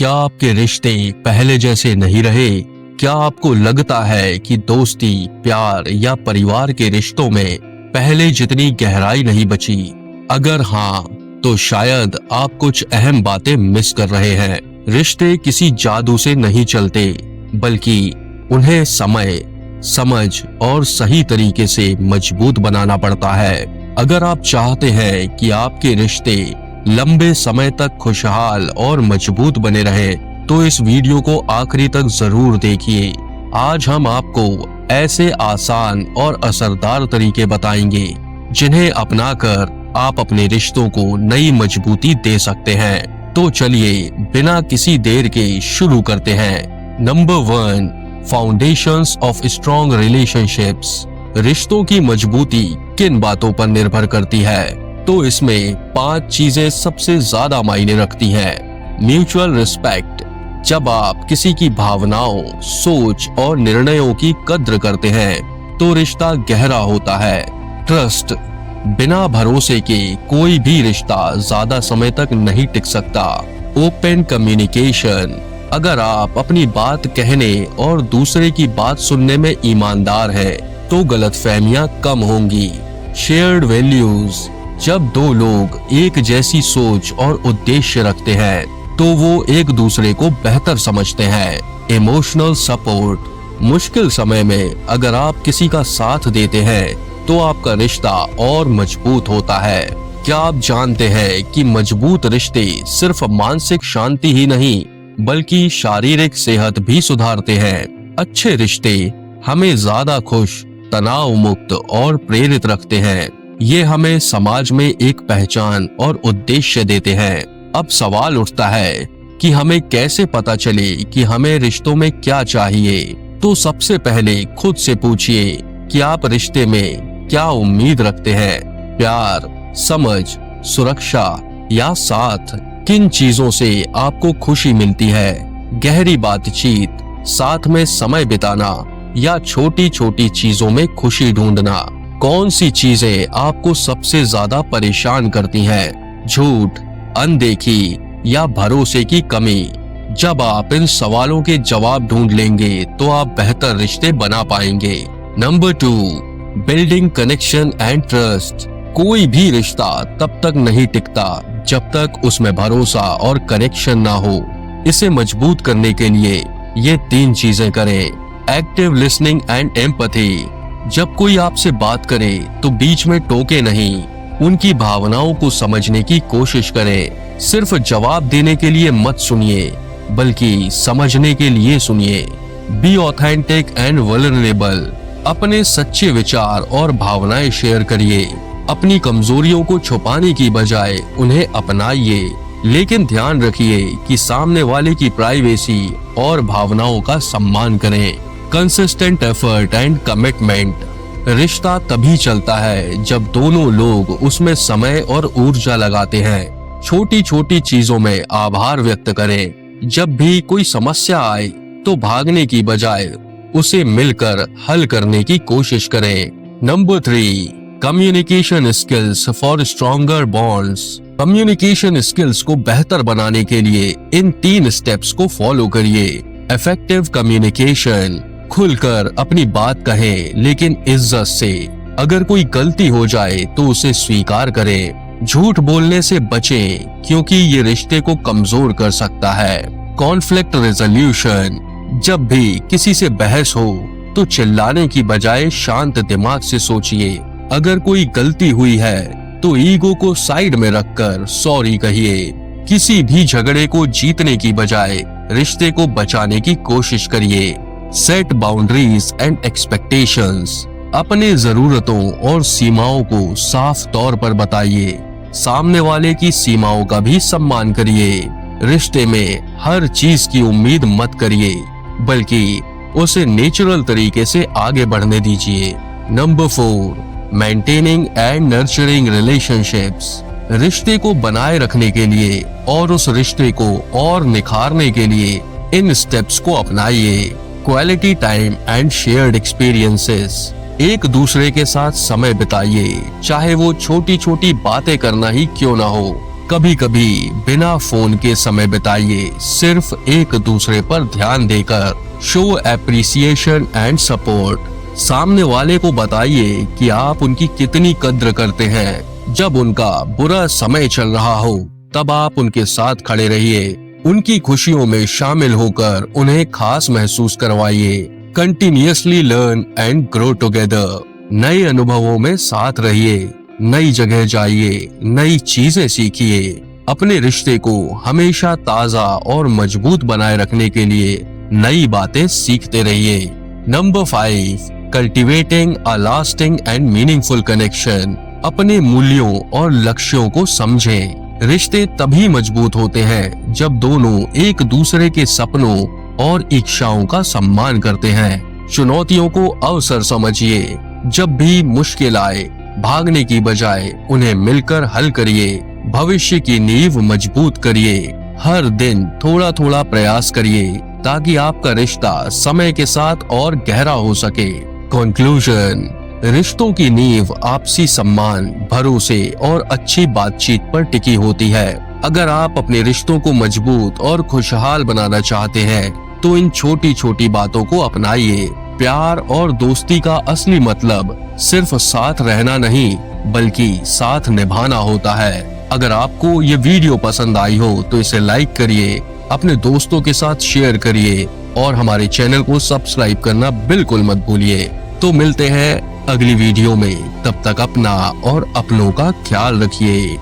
क्या आपके रिश्ते पहले जैसे नहीं रहे? क्या आपको लगता है कि दोस्ती, प्यार या परिवार के रिश्तों में पहले जितनी गहराई नहीं बची? अगर हाँ, तो शायद आप कुछ अहम बातें मिस कर रहे हैं। रिश्ते किसी जादू से नहीं चलते, बल्कि उन्हें समय, समझ और सही तरीके से मजबूत बनाना पड़ता है। अगर आप चाहते हैं कि आपके रिश्ते लंबे समय तक खुशहाल और मजबूत बने रहे, तो इस वीडियो को आखिरी तक जरूर देखिए। आज हम आपको ऐसे आसान और असरदार तरीके बताएंगे जिन्हें अपनाकर आप अपने रिश्तों को नई मजबूती दे सकते हैं। तो चलिए बिना किसी देर के शुरू करते हैं। Number 1, foundations of strong relationships. रिश्तों की मजबूती किन बातों पर निर्भर करती है? तो इसमें 5 चीजें सबसे ज्यादा मायने रखती हैं। Mutual respect. जब आप किसी की भावनाओं, सोच और निर्णयों की कद्र करते हैं, तो रिश्ता गहरा होता है। ट्रस्ट। बिना भरोसे के कोई भी रिश्ता ज्यादा समय तक नहीं टिक सकता। Open communication. अगर आप अपनी बात कहने और दूसरे की बात सुनने में ईमानदार हैं, तो गलतफहमियां कम होंगी। Shared values. जब दो लोग एक जैसी सोच और उद्देश्य रखते हैं, तो वो एक दूसरे को बेहतर समझते हैं। Emotional support. मुश्किल समय में अगर आप किसी का साथ देते हैं, तो आपका रिश्ता और मजबूत होता है। क्या आप जानते हैं कि मजबूत रिश्ते सिर्फ मानसिक शांति ही नहीं, बल्कि शारीरिक सेहत भी सुधारते हैं। अच्छे रिश्ते हमें ज्यादा खुश, तनाव मुक्त और प्रेरित रखते हैं। ये हमें समाज में एक पहचान और उद्देश्य देते हैं। अब सवाल उठता है कि हमें कैसे पता चले कि हमें रिश्तों में क्या चाहिए? तो सबसे पहले खुद से पूछिए कि आप रिश्ते में क्या उम्मीद रखते हैं? प्यार, समझ, सुरक्षा या साथ? किन चीजों से आपको खुशी मिलती है? गहरी बातचीत, साथ में समय बिताना या छोटी छोटी चीजों में खुशी ढूंढना? कौन सी चीजें आपको सबसे ज्यादा परेशान करती हैं? झूठ, अनदेखी या भरोसे की कमी? जब आप इन सवालों के जवाब ढूंढ लेंगे, तो आप बेहतर रिश्ते बना पाएंगे। Number 2, building connection and trust. कोई भी रिश्ता तब तक नहीं टिकता जब तक उसमें भरोसा और कनेक्शन ना हो। इसे मजबूत करने के लिए ये 3 चीजें करें। Active listening and empathy. जब कोई आपसे बात करे, तो बीच में टोके नहीं, उनकी भावनाओं को समझने की कोशिश करें। सिर्फ जवाब देने के लिए मत सुनिए, बल्कि समझने के लिए सुनिए। Be authentic and vulnerable. अपने सच्चे विचार और भावनाएं शेयर करिए। अपनी कमजोरियों को छुपाने की बजाय उन्हें अपनाइए, लेकिन ध्यान रखिए कि सामने वाले की प्राइवेसी और भावनाओं का सम्मान करें। Consistent effort and commitment. रिश्ता तभी चलता है जब दोनों लोग उसमें समय और ऊर्जा लगाते हैं। छोटी छोटी चीजों में आभार व्यक्त करें। जब भी कोई समस्या आए, तो भागने की बजाय उसे मिलकर हल करने की कोशिश करें। Number 3, communication skills for stronger bonds. Communication skills को बेहतर बनाने के लिए इन 3 स्टेप्स को फॉलो करिए। Effective communication. खुलकर अपनी बात कहें, लेकिन इज्जत से। अगर कोई गलती हो जाए, तो उसे स्वीकार करें। झूठ बोलने से बचें, क्योंकि ये रिश्ते को कमजोर कर सकता है। Conflict resolution. जब भी किसी से बहस हो, तो चिल्लाने की बजाय शांत दिमाग से सोचिए। अगर कोई गलती हुई है, तो ईगो को साइड में रखकर सॉरी कहिए। किसी भी झगड़े को जीतने की बजाय रिश्ते को बचाने की कोशिश करिए। Set boundaries and expectations. अपने जरूरतों और सीमाओं को साफ तौर पर बताइए। सामने वाले की सीमाओं का भी सम्मान करिए। रिश्ते में हर चीज की उम्मीद मत करिए, बल्कि उसे नेचुरल तरीके से आगे बढ़ने दीजिए। Number 4, maintaining and nurturing relationships. रिश्ते को बनाए रखने के लिए और उस रिश्ते को और निखारने के लिए इन स्टेप्स को अपनाइए। Quality time and shared experiences. एक दूसरे के साथ समय बिताइए, चाहे वो छोटी छोटी बातें करना ही क्यों ना हो। कभी कभी बिना फोन के समय बिताइए, सिर्फ एक दूसरे पर ध्यान देकर। Show appreciation and support. सामने वाले को बताइए कि आप उनकी कितनी कद्र करते हैं। जब उनका बुरा समय चल रहा हो तब आप उनके साथ खड़े रहिए। उनकी खुशियों में शामिल होकर उन्हें खास महसूस करवाइए। Continuously learn and grow together. नए अनुभवों में साथ रहिए, नई जगह जाइए, नई चीजें सीखिए। अपने रिश्ते को हमेशा ताजा और मजबूत बनाए रखने के लिए नई बातें सीखते रहिए। Number 5, cultivating a lasting and meaningful connection. अपने मूल्यों और लक्ष्यों को समझें। रिश्ते तभी मजबूत होते हैं जब दोनों एक दूसरे के सपनों और इच्छाओं का सम्मान करते हैं। चुनौतियों को अवसर समझिए। जब भी मुश्किल आए, भागने की बजाय उन्हें मिलकर हल करिए। भविष्य की नींव मजबूत करिए। हर दिन थोड़ा थोड़ा प्रयास करिए ताकि आपका रिश्ता समय के साथ और गहरा हो सके। कंक्लूजन। रिश्तों की नींव आपसी सम्मान, भरोसे और अच्छी बातचीत पर टिकी होती है। अगर आप अपने रिश्तों को मजबूत और खुशहाल बनाना चाहते हैं तो इन छोटी छोटी बातों को अपनाइए। प्यार और दोस्ती का असली मतलब सिर्फ साथ रहना नहीं बल्कि साथ निभाना होता है। अगर आपको ये वीडियो पसंद आई हो तो इसे लाइक करिए, अपने दोस्तों के साथ शेयर करिए और हमारे चैनल को सब्सक्राइब करना बिल्कुल मत भूलिए। तो मिलते हैं अगली वीडियो में। तब तक अपना और अपनों का ख्याल रखिए।